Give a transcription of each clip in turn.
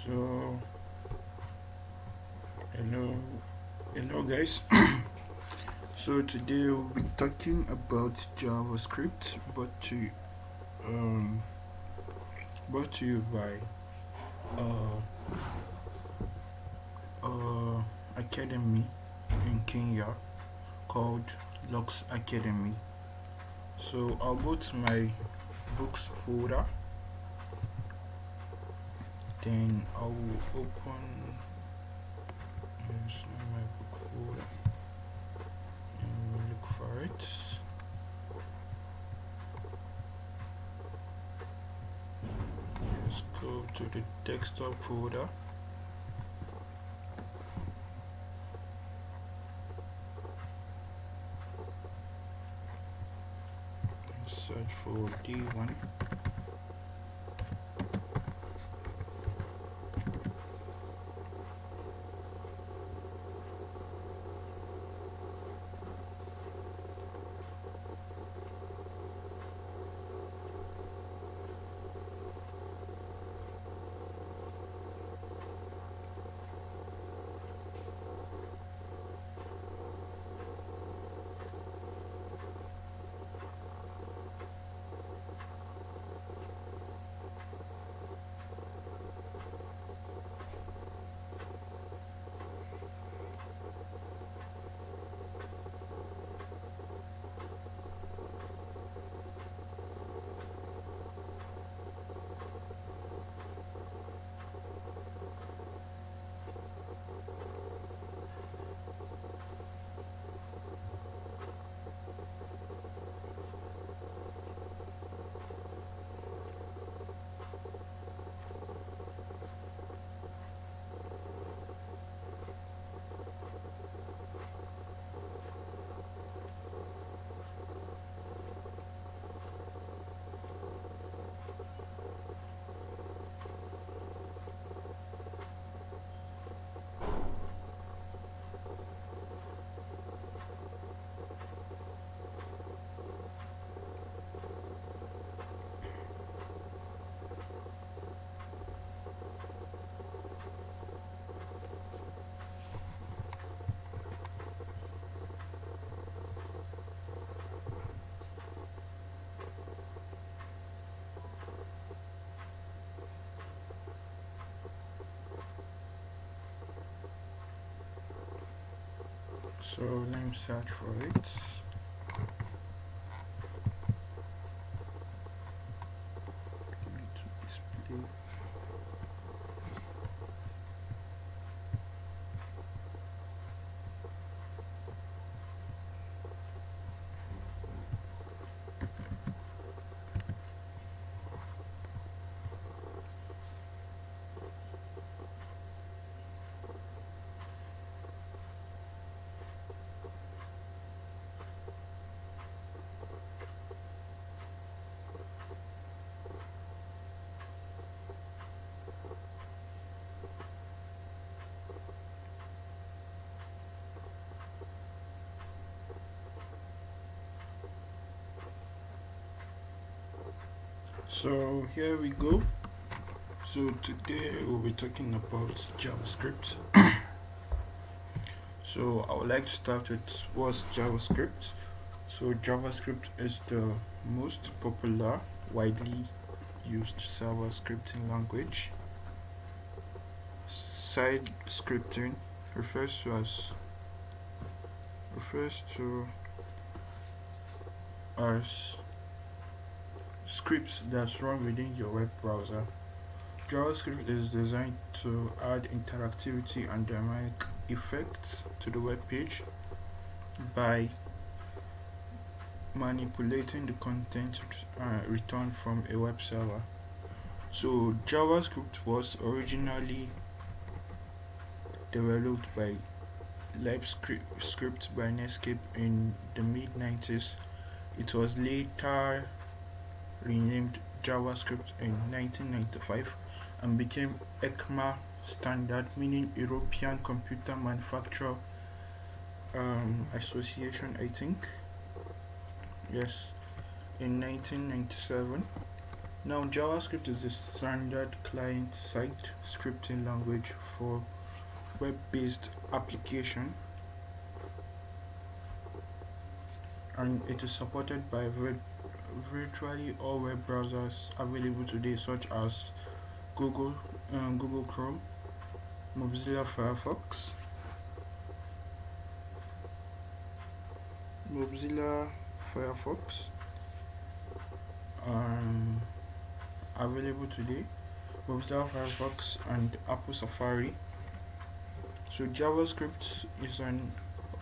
So hello guys. So today we'll be talking about JavaScript, um brought to you by uh academy in Kenya called Lux Academy. So I'll go to my books folder, then I will open my book folder and we'll look for it. Let's go to the desktop folder. Search for D1. So let me search for it. Need to display. So here we go. So today we'll be talking about JavaScript. So I would like to start with what's JavaScript. So JavaScript is the most popular, widely used server scripting language. Side scripting refers to as scripts that run within your web browser. JavaScript is designed to add interactivity and dynamic effects to the web page by manipulating the content returned from a web server. So JavaScript was originally developed by LuxTech by Netscape in the mid-90s. It was later renamed JavaScript in 1995 and became ECMA standard, meaning European Computer Manufacturer Association, I think. Yes, in 1997. Now, JavaScript is the standard client-side scripting language for web-based application, and it is supported by virtually all web browsers available today, such as Google, Google Chrome, Mozilla Firefox, Mozilla Firefox, um, available today, Mozilla Firefox and Apple Safari. So JavaScript is an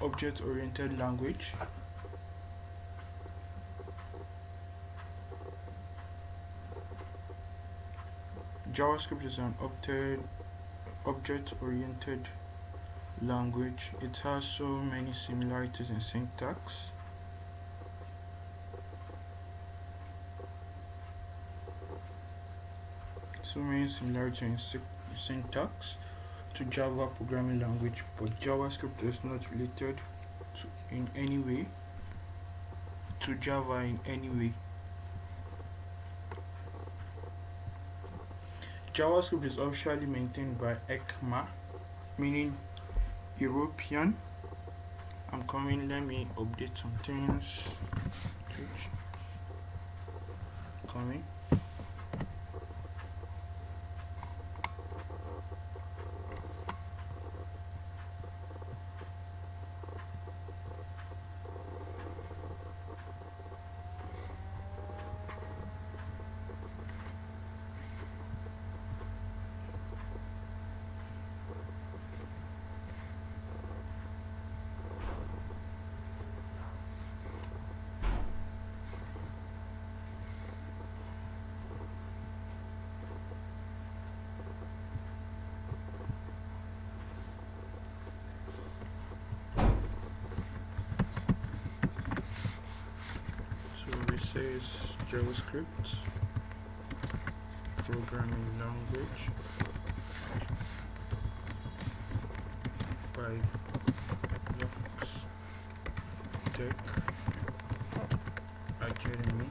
object-oriented language. JavaScript is an object-oriented language. It has so many similarities in syntax. So many similarities in syntax to Java programming language, but JavaScript is not related in any way to Java in any way. JavaScript is officially maintained by ECMA, meaning European. I'm coming, let me update some things. Coming. Says JavaScript programming language by Lux Tech Academy.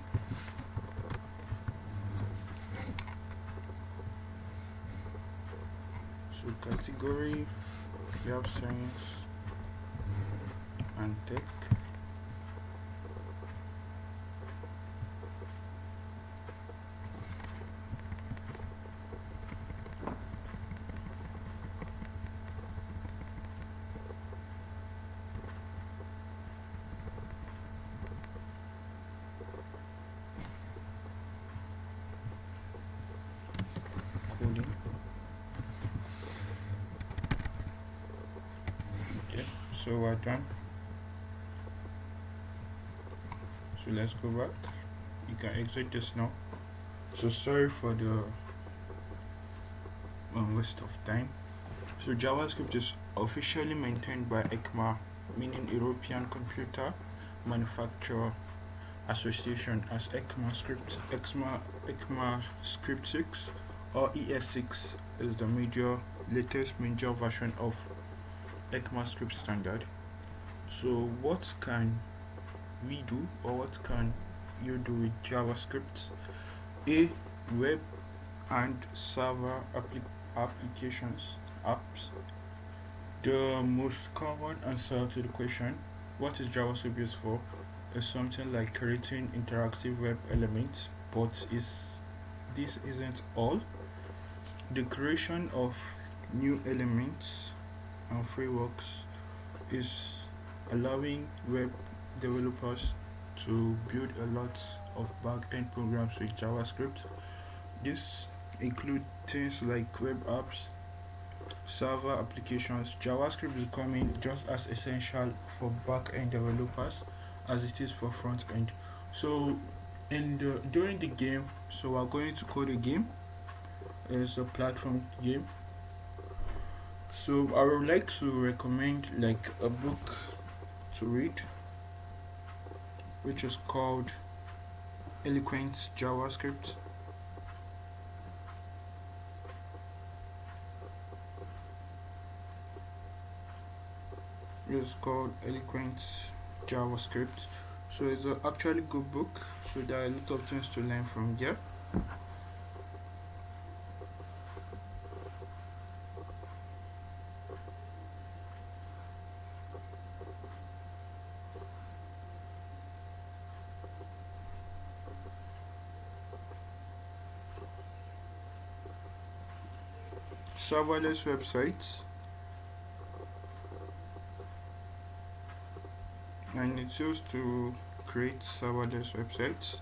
So category, we have science and tech. Okay, so we're done. So let's go back. You can exit this now. So sorry for the waste of time. So JavaScript is officially maintained by ECMA, meaning European Computer Manufacturer Association, as ECMA Script 6 or ES6 is the latest major version of ECMA script standard. So what can we do, or what can you do with JavaScript? Web and server apps. The most common answer to the question, what is JavaScript used for, is something like creating interactive web elements, but this isn't all. The creation of new elements and frameworks is allowing web developers to build a lot of back-end programs with JavaScript. This include things like web apps, server applications. JavaScript is becoming just as essential for back-end developers as it is for front-end. So during the game, so we're going to code a game. It's a platform game. So I would like to recommend like a book to read, which is called Eloquent JavaScript. It's called Eloquent JavaScript. So it's a actually good book. So there are a lot of things to learn from there. Serverless websites, and it's used to create serverless websites.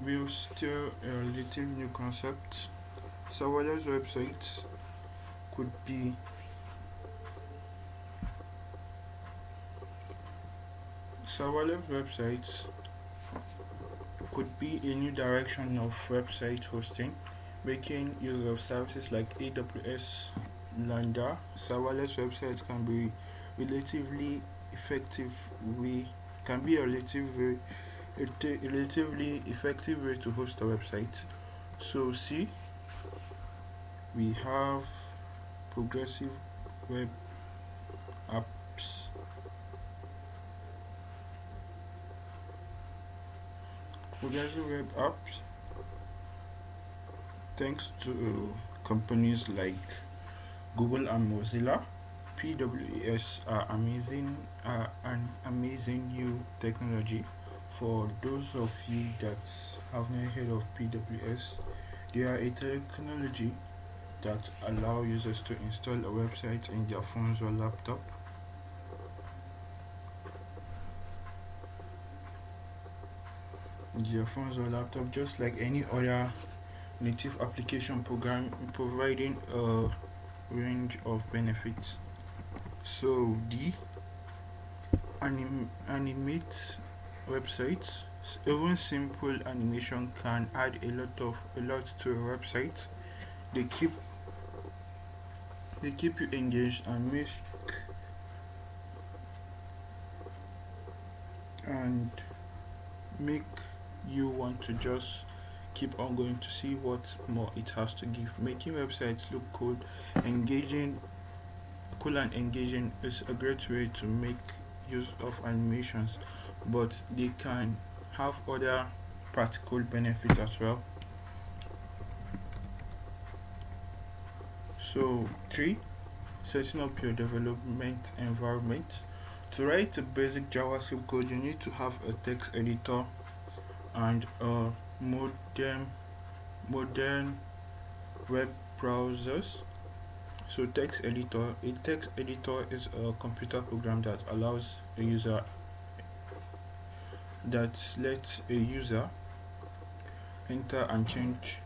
We're still a relative new concept. Serverless websites could be serverless websites could be a new direction of website hosting, making use of services like AWS Lambda. Serverless websites can be relatively effective way can be a relatively effective way to host a website. So see, we have progressive web apps. Progressive web apps, thanks to companies like Google and Mozilla, PWAs are an amazing new technology. For those of you that have not heard of PWS, they are a technology that allow users to install a website in their phones or laptop. Their phones or laptop, just like any other native application program, providing a range of benefits. So the animate websites, even simple animation can add a lot to a website. They keep they keep you engaged and make you want to just keep on going to see what more it has to give. Making websites look engaging, cool and engaging is a great way to make use of animations, but they can have other practical benefits as well. So 3, setting up your development environment. To write a basic JavaScript code, you need to have a text editor and a modern web browsers. So a text editor is a computer program that allows a user that lets a user enter and change,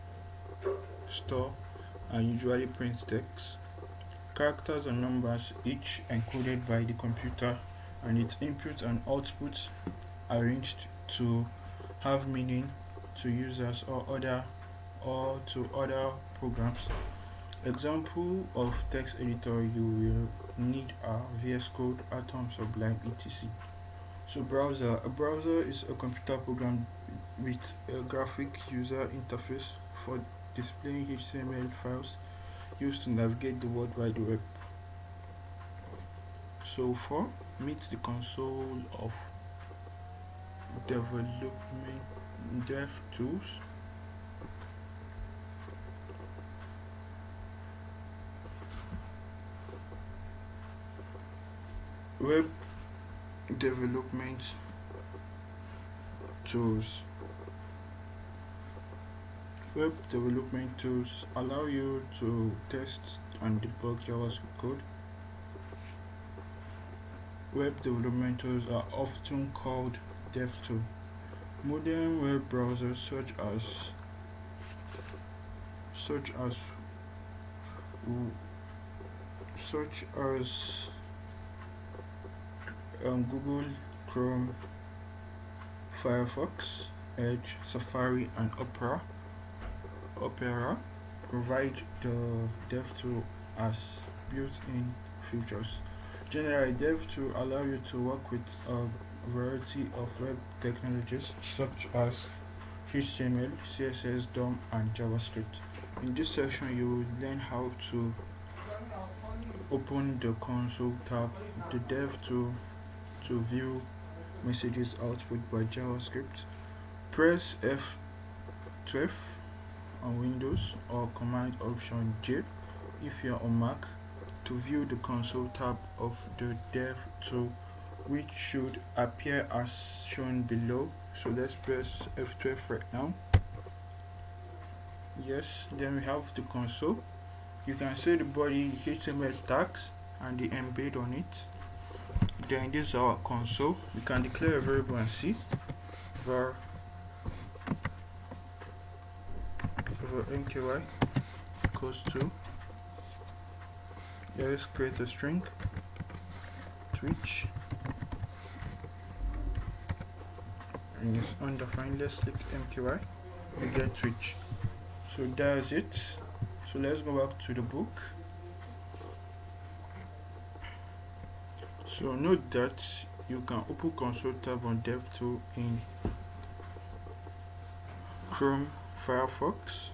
store, and usually print text, characters and numbers, each encoded by the computer, and its inputs and outputs arranged to have meaning to users or to other programs. Example of text editor you will need are VS Code, Atom, Sublime, etc. So a browser is a computer program with a graphic user interface for displaying HTML files used to navigate the World Wide Web. So 4, meet the console of development dev tools. Web development tools. Web development tools allow you to test and debug JavaScript code. Web development tools are often called dev tools. Modern web browsers such as Google Chrome, Firefox, Edge, Safari, and Opera provide the DevTool as built-in features. Generally, DevTool allow you to work with a variety of web technologies such as HTML, CSS, DOM, and JavaScript. In this section, you will learn how to open the console tab, the DevTool to view messages output by JavaScript, Press F12 on Windows or Command Option J if you are on Mac to view the console tab of the dev tool, which should appear as shown below. So let's press F12 right now. Yes, then we have the console. You can see the body HTML tags and the embed on it. Then this is our console. We can declare a variable and see var mky equals to, let's create a string Twitch, and it's undefined. Let's click mky, we get Twitch. So that's it. So let's go back to the book. So note that you can open console tab on DevTool in Chrome, Firefox,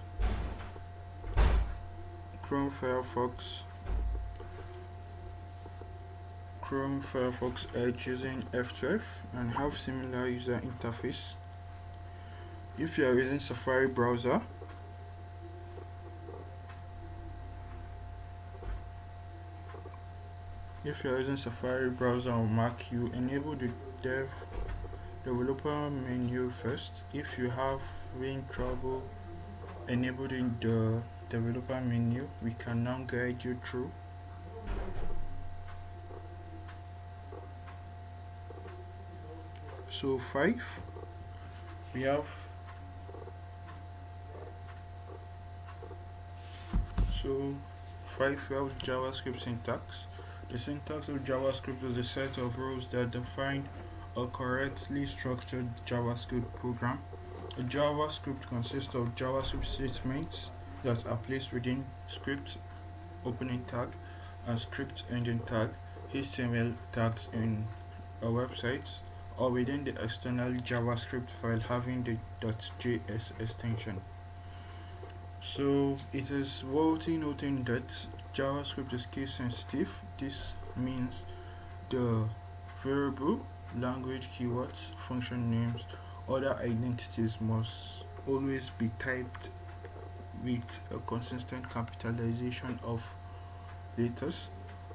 Edge using F12 and have similar user interface. If you are using Safari browser, on Mac, you enable the developer menu first. If you have trouble enabling the developer menu, we can now guide you through. So 5, we have JavaScript syntax. The syntax of JavaScript is a set of rules that define a correctly structured JavaScript program. A JavaScript consists of JavaScript statements that are placed within script opening tag and script ending tag, HTML tags in a website, or within the external JavaScript file having the .js extension. So it is worth noting that JavaScript is case sensitive. This means the variable, language keywords, function names, other identities must always be typed with a consistent capitalization of letters.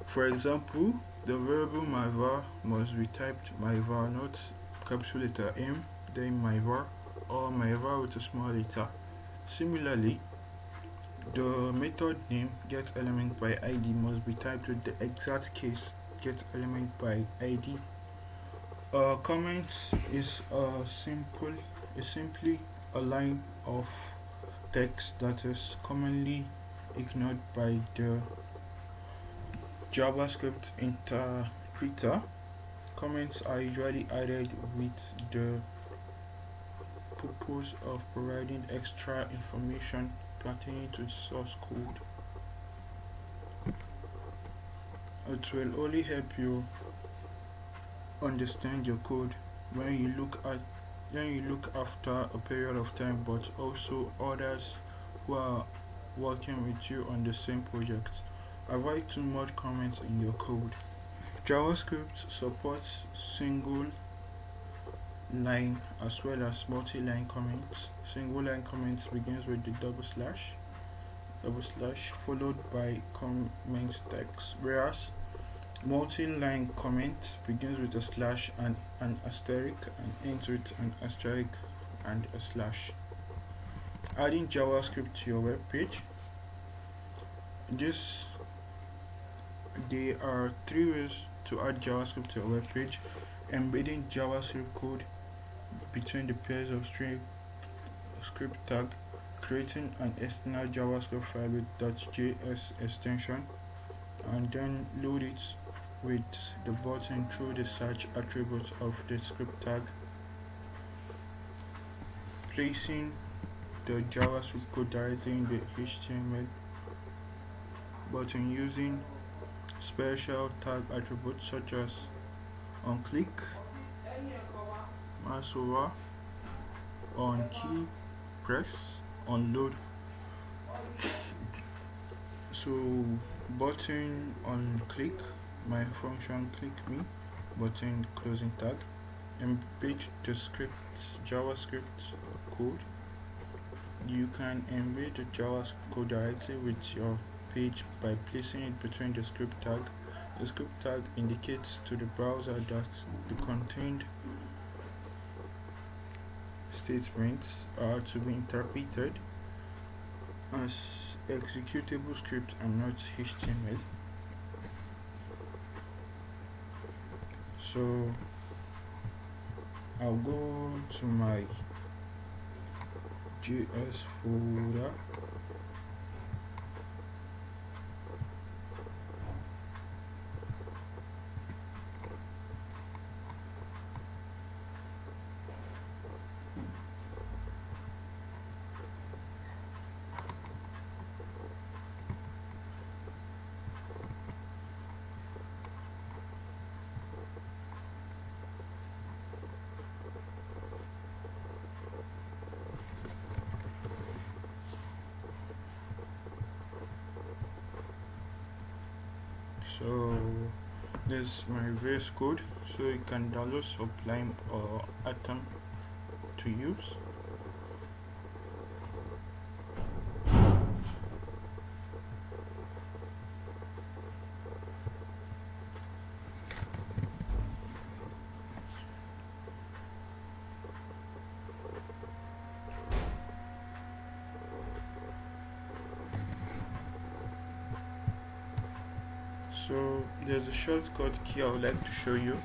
For example, the variable myvar must be typed myvar, not capital letter M, then myvar, or myvar with a small letter. Similarly, the method name getElementById must be typed with the exact case getElementById. Comment is simply a line of text that is commonly ignored by the JavaScript interpreter. Comments are usually added with the purpose of providing extra information pertaining to source code. It will only help you understand your code when you look after a period of time, but also others who are working with you on the same project. Avoid too much comments in your code. JavaScript supports single line as well as multi-line comments. Single line comments begins with the double slash followed by comment text, whereas multi-line comment begins with a slash and an asterisk and ends with an asterisk and a slash. Adding JavaScript to your web page. There are 3 ways to add JavaScript to your web page: embedding JavaScript code between the pairs of script tag, creating an external JavaScript file with .js extension, and then load it with the button through the search attribute of the script tag, placing the JavaScript code directly in the HTML button using special tag attributes such as onClick, mouse over, onKey, press, onload. So button on click, my function click me, button closing tag, embed the script JavaScript code. You can embed the JavaScript code directly with your page by placing it between the script tag. The script tag indicates to the browser that the contained statements are to be interpreted as executable script and not HTML. So I'll go to my JS folder. So this is my VS code, so you can download Sublime or Atom to use. So there's a shortcut key I would like to show you.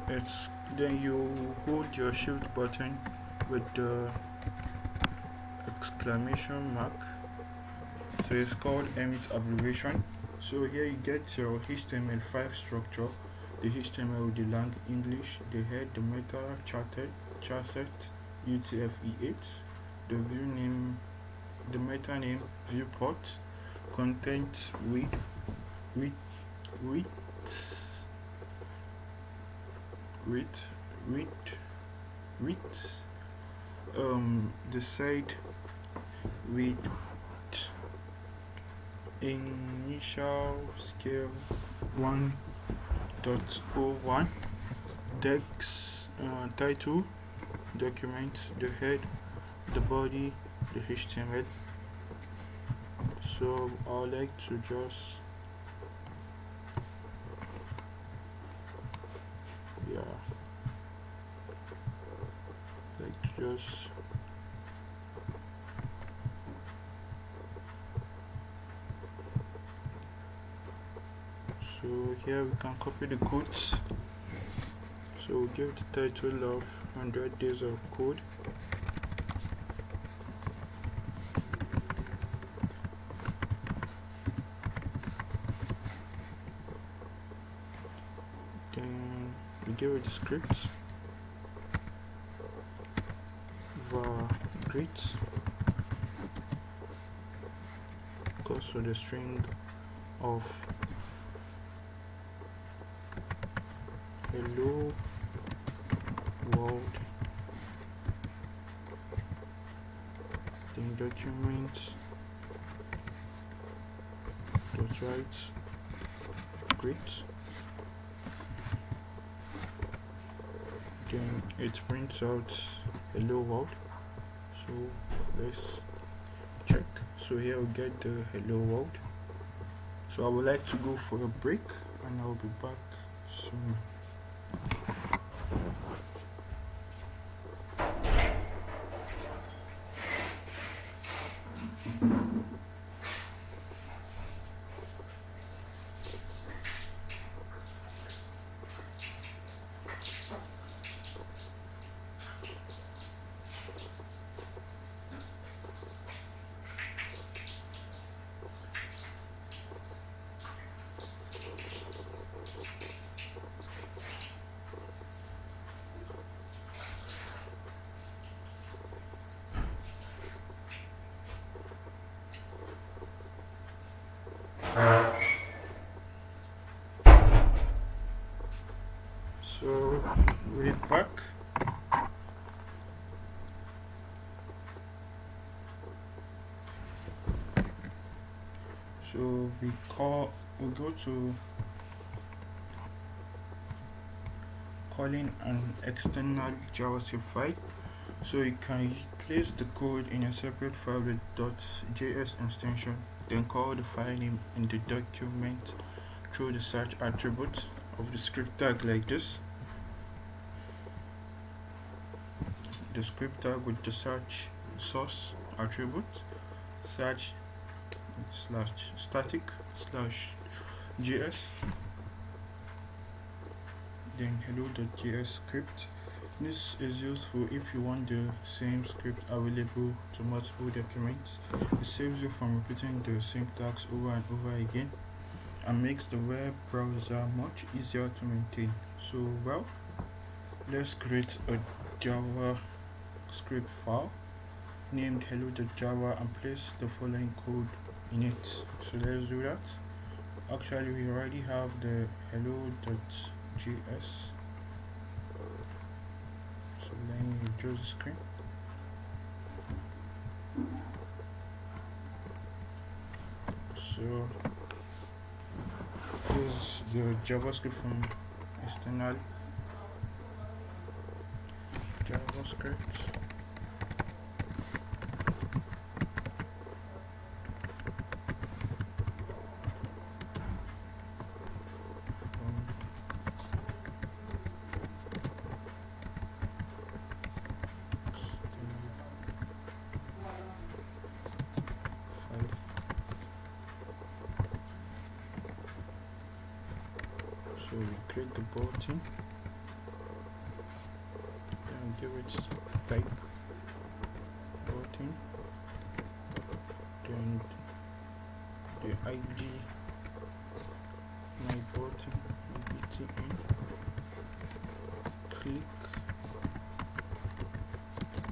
It's then you hold your shift button with the exclamation mark. So it's called emit abbreviation. So here you get your HTML5 structure, the HTML with the lang English, the head, the meta, charset, UTF-8, the view name, the meta name, viewport, content width, the side width, initial scale 1.01, text, title, document, the head, the body, the HTML. So I would like to just so here we can copy the codes. So we'll give the title of 100 days of code. Then we give it the script great, goes to the string of hello world, then document dot write great, then it prints out hello world. So let's check. So here we get the hello world. So I would like to go for a break and I'll be back soon. So we're back. So we go to calling an external JavaScript file. So you can place the code in a separate file with .js extension, then call the file name in the document through the search attribute of the script tag like this. The script tag with the search source attribute, search slash static slash js, then hello.js script. This is useful if you want the same script available to multiple documents. It saves you from repeating the same tags over and over again and makes the web browser much easier to maintain. So well, let's create a JavaScript file named hello.java and place the following code in it. So let's do that. Actually, we already have the hello.js. So let me reduce the screen. So this is the JavaScript from external JavaScript. So we create the button and give it type button, then the ID my button btn, click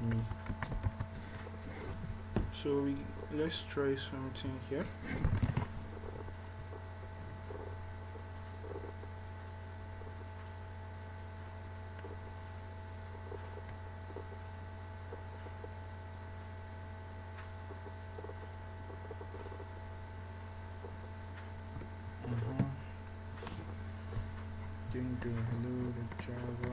me. So let's try something here. Then do hello.java.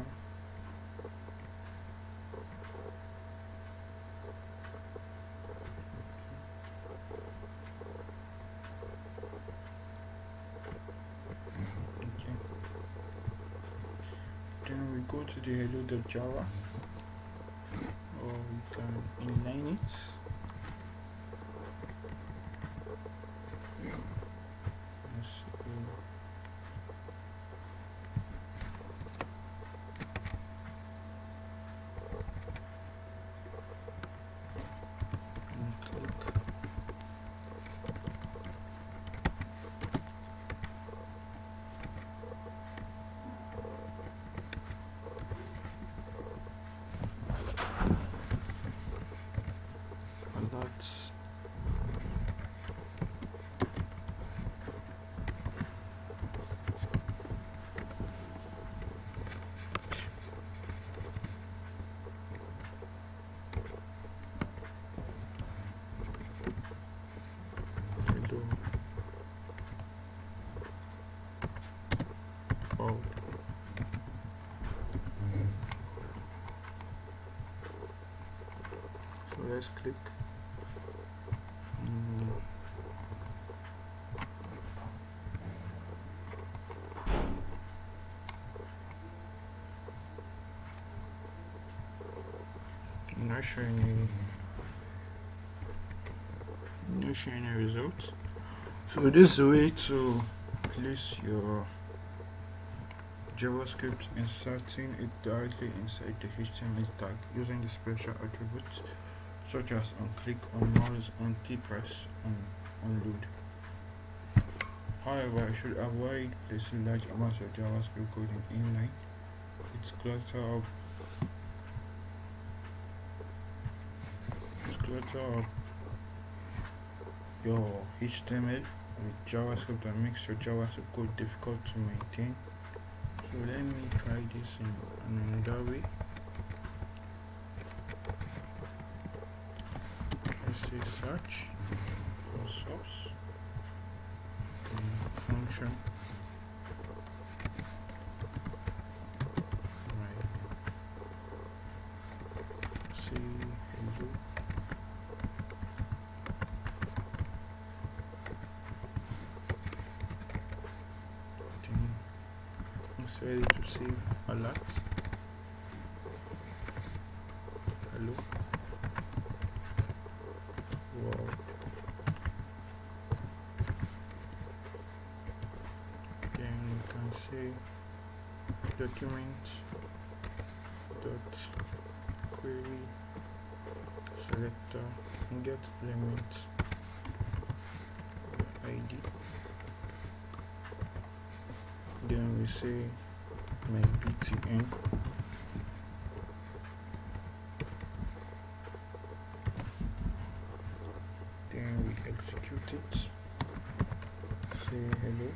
Okay. Then we go to the hello.java, or we can inline it. So let's click. Not showing any results. So this is the way to place your JavaScript, inserting it directly inside the HTML tag using the special attributes such as on click, on mouse, on key press, on load. However, I should avoid placing large amounts of JavaScript code in inline. It's clutter up your HTML with JavaScript and makes your JavaScript code difficult to maintain. So let me try this in another way. Let's say search for source, function decided to save alert. Hello world. Then you can say document dot query selector and get element ID. Then we say my btn. Then we execute it. Say hello.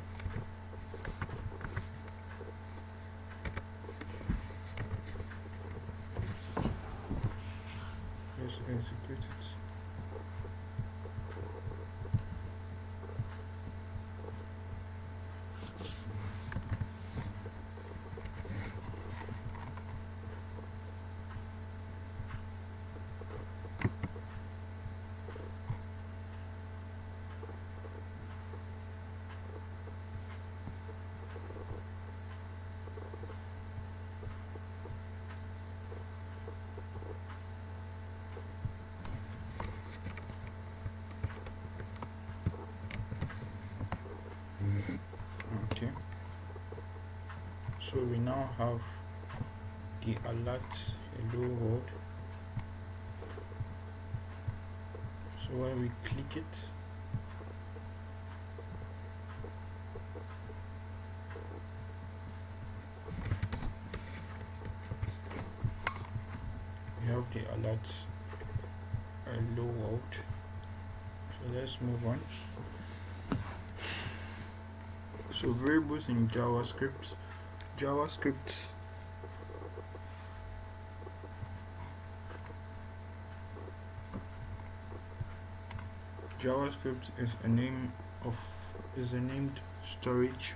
Let's execute it. Okay, so we now have the alert hello world. So when we click it, we have the alert hello world. So let's move on. So variables in JavaScript. JavaScript is a named storage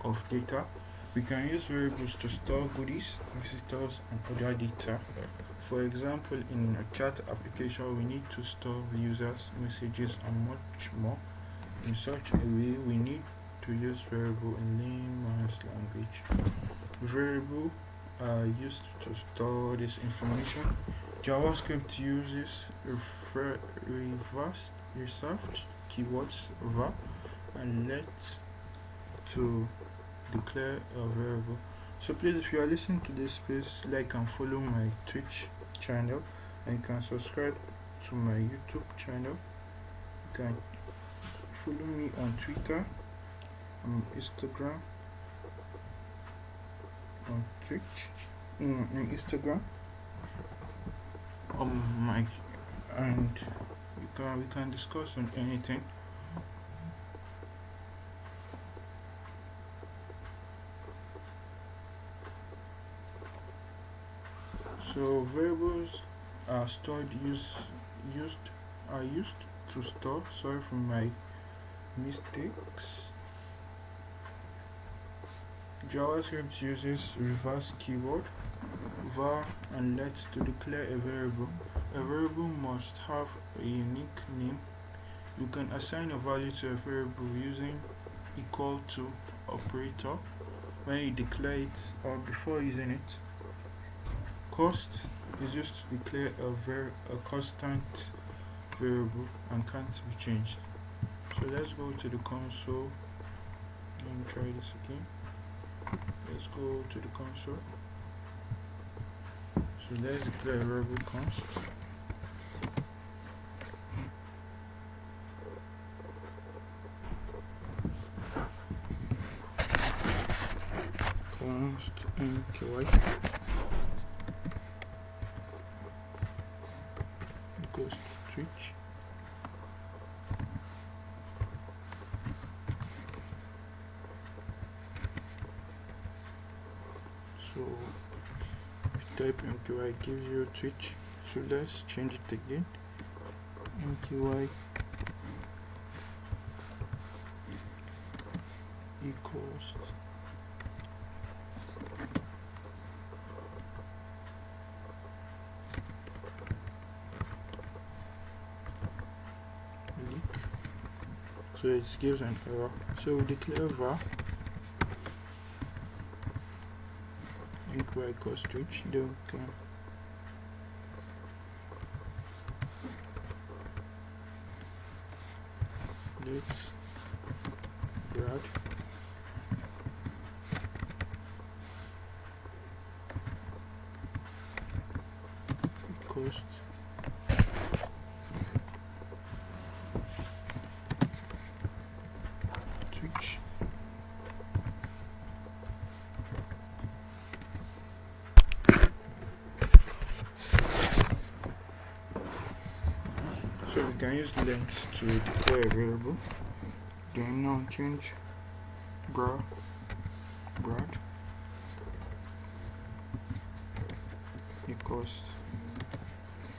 of data. We can use variables to store goodies, visitors, and other data. For example, in a chat application, we need to store users, messages, and much more. In such a way, we need to use variable in layman's language. Variable are used to store this information. JavaScript uses reserved keywords var and let to declare a variable. So please, if you are listening to this, please like and follow my Twitch channel, and you can subscribe to my YouTube channel. You can follow me on Twitter, on Instagram, on Twitch, on Instagram, and we can discuss on anything. So variables are used to store. Sorry for my mistakes. JavaScript uses reverse keyword var and let to declare a variable. A variable must have a unique name. You can assign a value to a variable using equal to operator when you declare it or before using it. Cost is used to declare a constant variable and can't be changed. So let's go to the console. Let me try this again. Let's go to the console. So let's declare a variable const. Const mky equals to Twitch. So type mky gives you Twitch. So let's change it again. Mky equals leak. So it gives an error. So we declare var equal equals switch, then we can let's grad equals switch. So we can use length to declare a variable. Then now change brad equals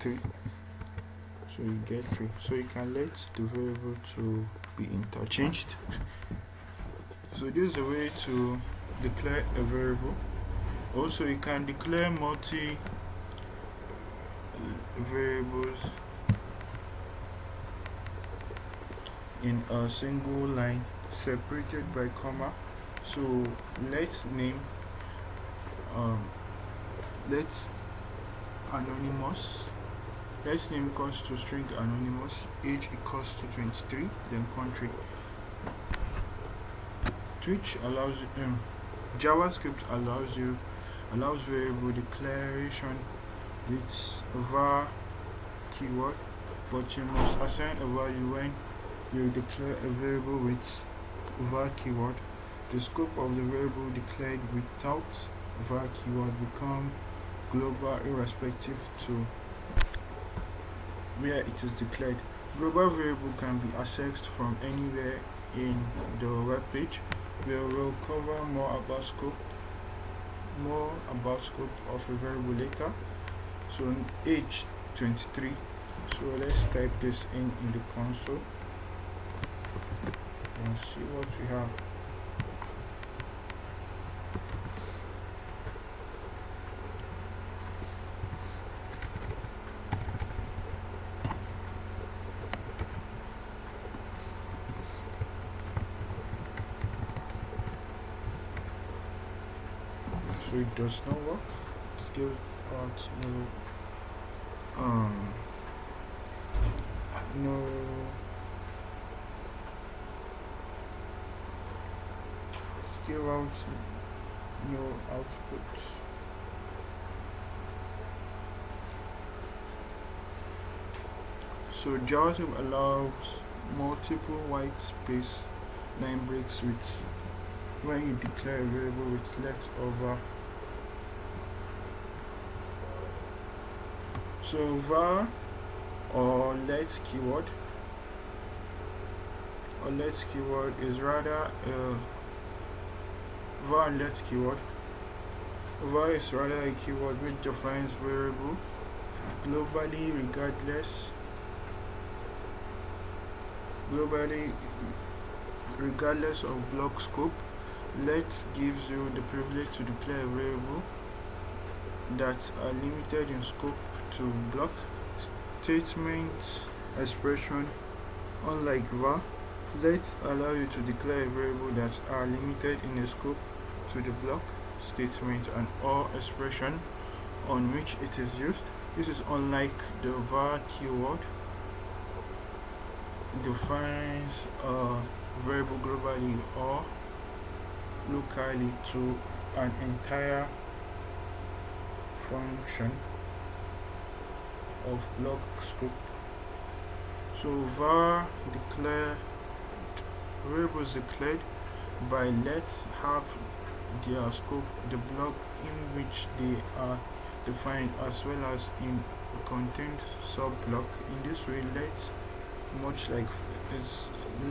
3. So you get 3. So you can let the variable to be interchanged. So this is a way to declare a variable. Also, you can declare multi variables in a single line separated by comma. So let's name let's anonymous, let's name equals to string anonymous, age equals to 23, then country. Which allows JavaScript allows variable declaration with var keyword, but you must assign a value when you declare a variable with var keyword. The scope of the variable declared without var keyword become global irrespective to where it is declared. Global variable can be accessed from anywhere in the web page. We will cover more about scope of a variable later. So age 23. So let's type this in the console and see what we have. So it does not work. It gives out no give out no output. So JavaScript allows multiple white space line breaks with when you declare a variable with leftover. So var or let keyword is rather var and let keyword. Var is rather a keyword which defines variable globally regardless of block scope. Let gives you the privilege to declare a variable that are limited in scope to block. Statement expression, unlike var, let allow you to declare a variable that are limited in a scope to the block statement and or expression on which it is used. This is unlike the var keyword defines a variable globally or locally to an entire function of block scope. So var variables declared by let have their scope, the block in which they are defined, as well as in a contained sub-block. In this way,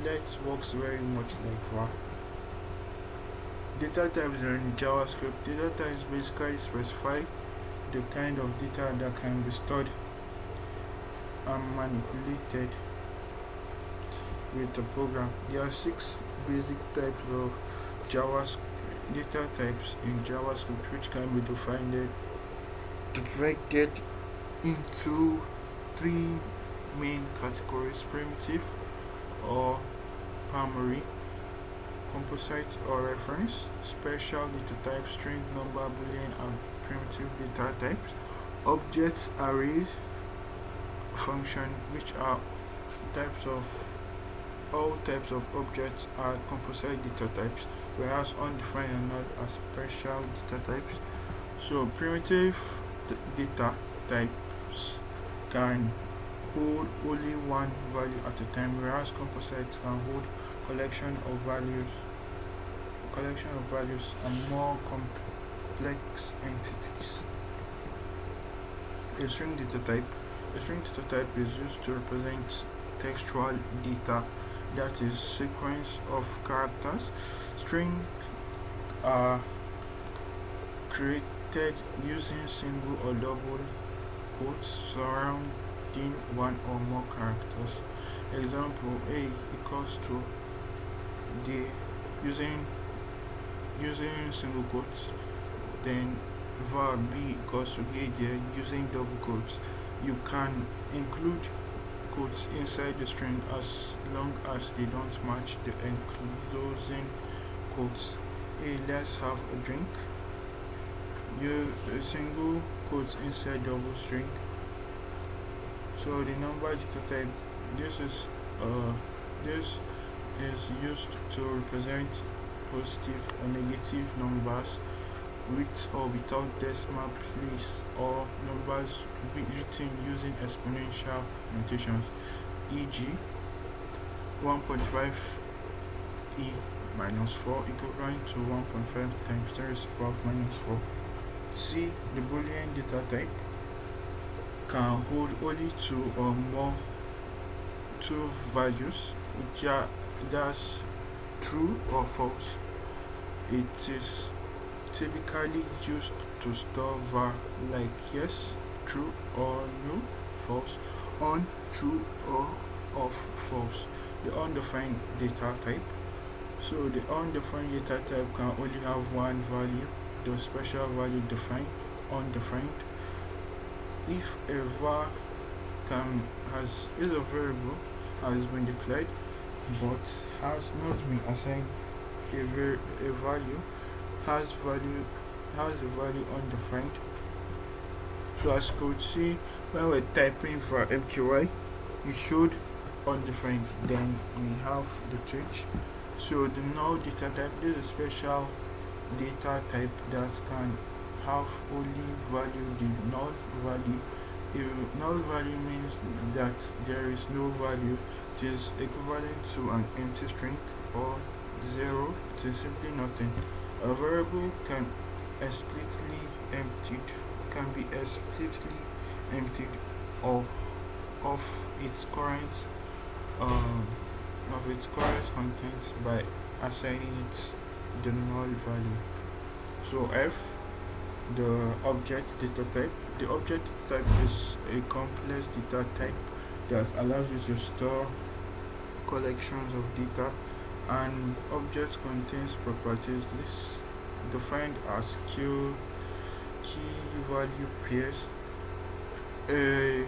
let works very much like var. Data types in JavaScript. Data types basically specify the kind of data that can be stored and manipulated with the program. There are 6 basic types of data types in JavaScript, which can be divided into 3 main categories: primitive or primary, composite or reference, special data types, string, number, boolean, and primitive data types, objects, arrays, function, which are types of all types of objects are composite data types, whereas undefined and null are special data types. So primitive data types can hold only one value at a time, whereas composites can hold collection of values and more complex entities. A string data type. A string data type is used to represent textual data, that is sequence of characters. Strings are created using single or double quotes surrounding one or more characters. Example: A equals to D, using single quotes. Then var B equals to A there, using double quotes. You can include quotes inside the string as long as they don't match the enclosing quotes. A let's have a drink. You single quotes inside double string. So the number data type, this is used to represent positive or negative numbers with or without decimal place, or numbers written using exponential notations, e.g. 1.5 e minus 4 equivalent to 1.5 times 10 raised to the power minus 4. C. The Boolean data type can hold only two or more values, which are that's true or false. It is typically used to store var like yes, true or no, false, on, true or off, false. The undefined data type. So the undefined data type can only have one value, the special value defined, undefined. If a var is a variable has been declared but has not been assigned a value, has a value undefined. So as you could see, when we're typing for MQI, it showed undefined, then we have the twitch. So the null data type is a special data type that can have only value the null value. If null value means that there is no value, it is equivalent to an empty string, or 0, it is simply nothing. A variable can be explicitly emptied of its current contents by assigning it the null value. So F, the object data type. The object type is a complex data type that allows you to store collections of data. An object contains properties defined as key value pairs. A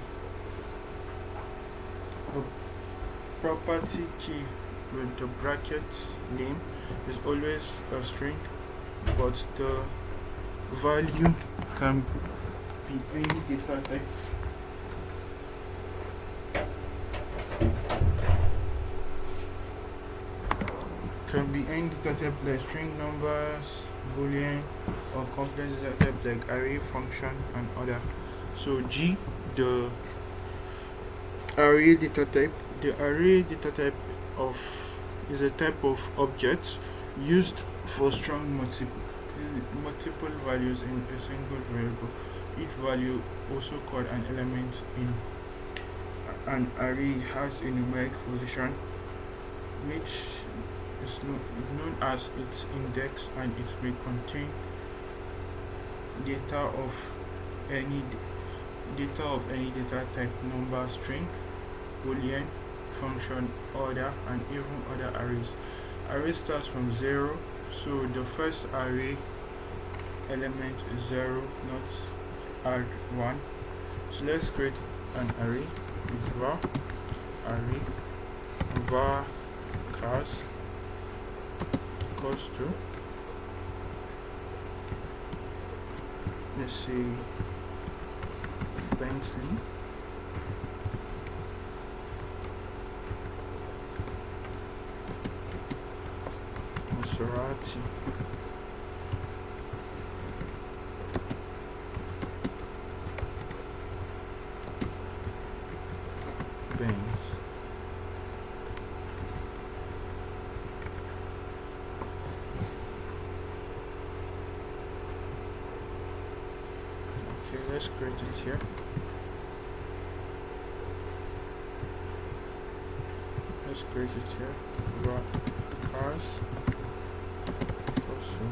property key with the bracket name is always a string, but the value can be any data type. Can be any data type like string, numbers, boolean, or complex data type like array, function, and other. So G, the array data type. The array data type is a type of object used for storing multiple values in a single variable. Each value, also called an element in an array, has a numeric position which is known as its index, and it may contain data of any data type, number, string, boolean, function, order, and even other arrays. Array starts from 0, so the first array element is 0, not add 1. So let's create an array with var array var Couse equals to, let's say, Bentley Maserati Benz. Okay, let's create it here. Let's create it here. Cars. Also.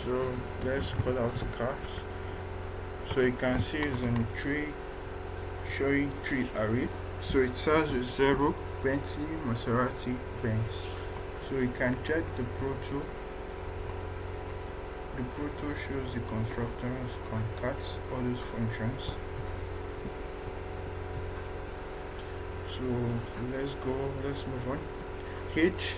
So let's call out cars. So you can see it's in showing three array. So it starts with 0, Bentley, Maserati, Benz. So you can check the proto. The proto shows the constructors, concatenates, all those functions. So let's move on. H,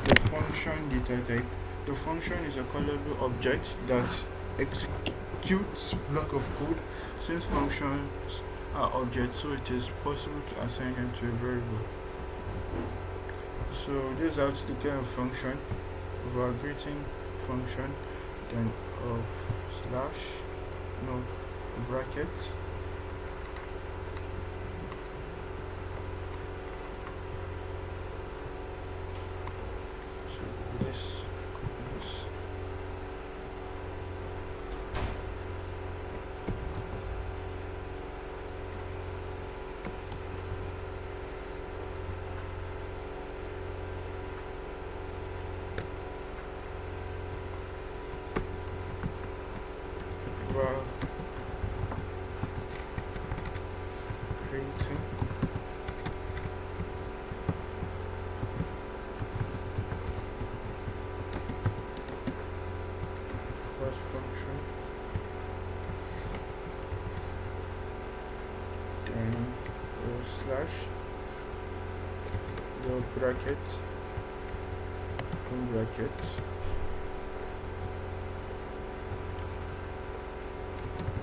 the function data type. The function is a callable object that executes block of code. Since functions are objects, so it is possible to assign them to a variable. So this is how to declare a function: evaluating function, then of bracket. Creating first function, then slash the bracket,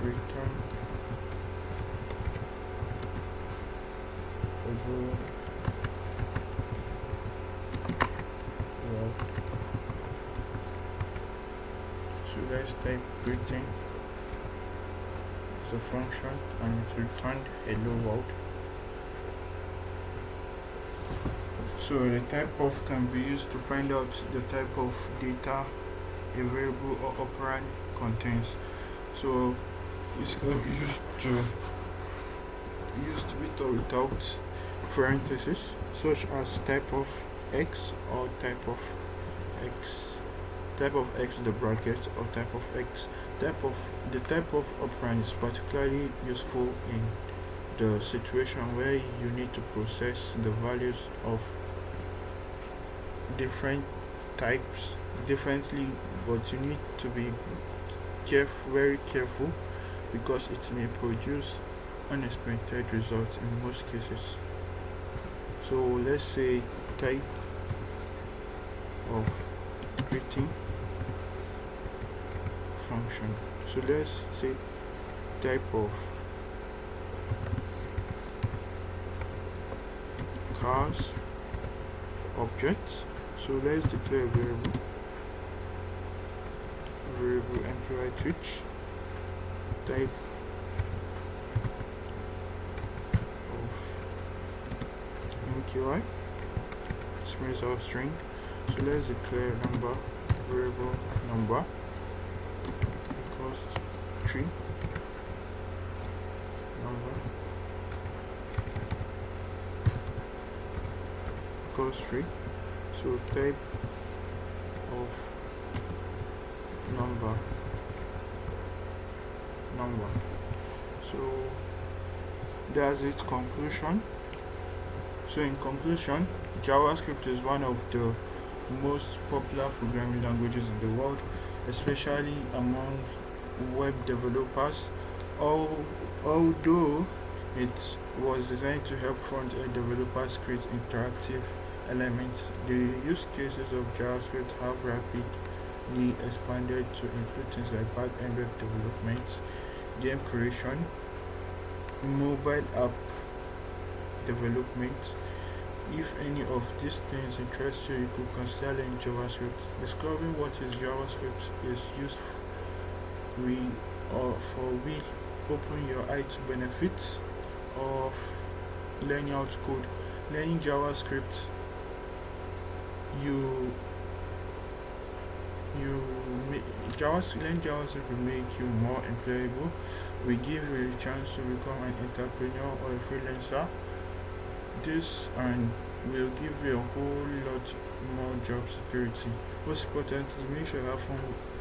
return so let's type greeting as a function and it returned hello world. So the type of can be used to find out the type of data a variable or operand contains. So it's going to be used with or without parentheses, such as type of x or type of x with the bracket or type of x. The type of operand is particularly useful in the situation where you need to process the values of different types differently, but you need to be very careful because it may produce unexpected results in most cases. So let's say type of greeting function. So let's say type of cars object. So let's declare a variable employee switch type of MQI, which means our string. So let's declare variable number equals 3 number equals 3. So type of number number. So that's its conclusion. So in conclusion, JavaScript is one of the most popular programming languages in the world, especially among web developers. Although it was designed to help front-end developers create interactive elements, the use cases of JavaScript have rapidly expanded to include things like back-end web development, game creation, mobile app development. If any of these things interest you, you could consider learning JavaScript. Discovering what is JavaScript is useful. We we open your eye to benefits of learning how to code. Learning JavaScript, you you learn JavaScript will make you more employable. We give you a chance to become an entrepreneur or a freelancer. This and will give you a whole lot more job security. Most importantly, make sure you have fun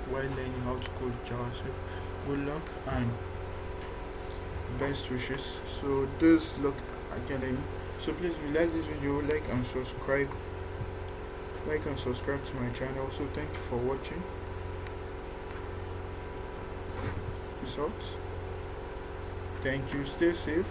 while learning how to code JavaScript. Good luck and best wishes. So this Lux Academy. So please, if you like this video, like and subscribe to my channel. So thank you for watching. Peace out. Thank you. Stay safe.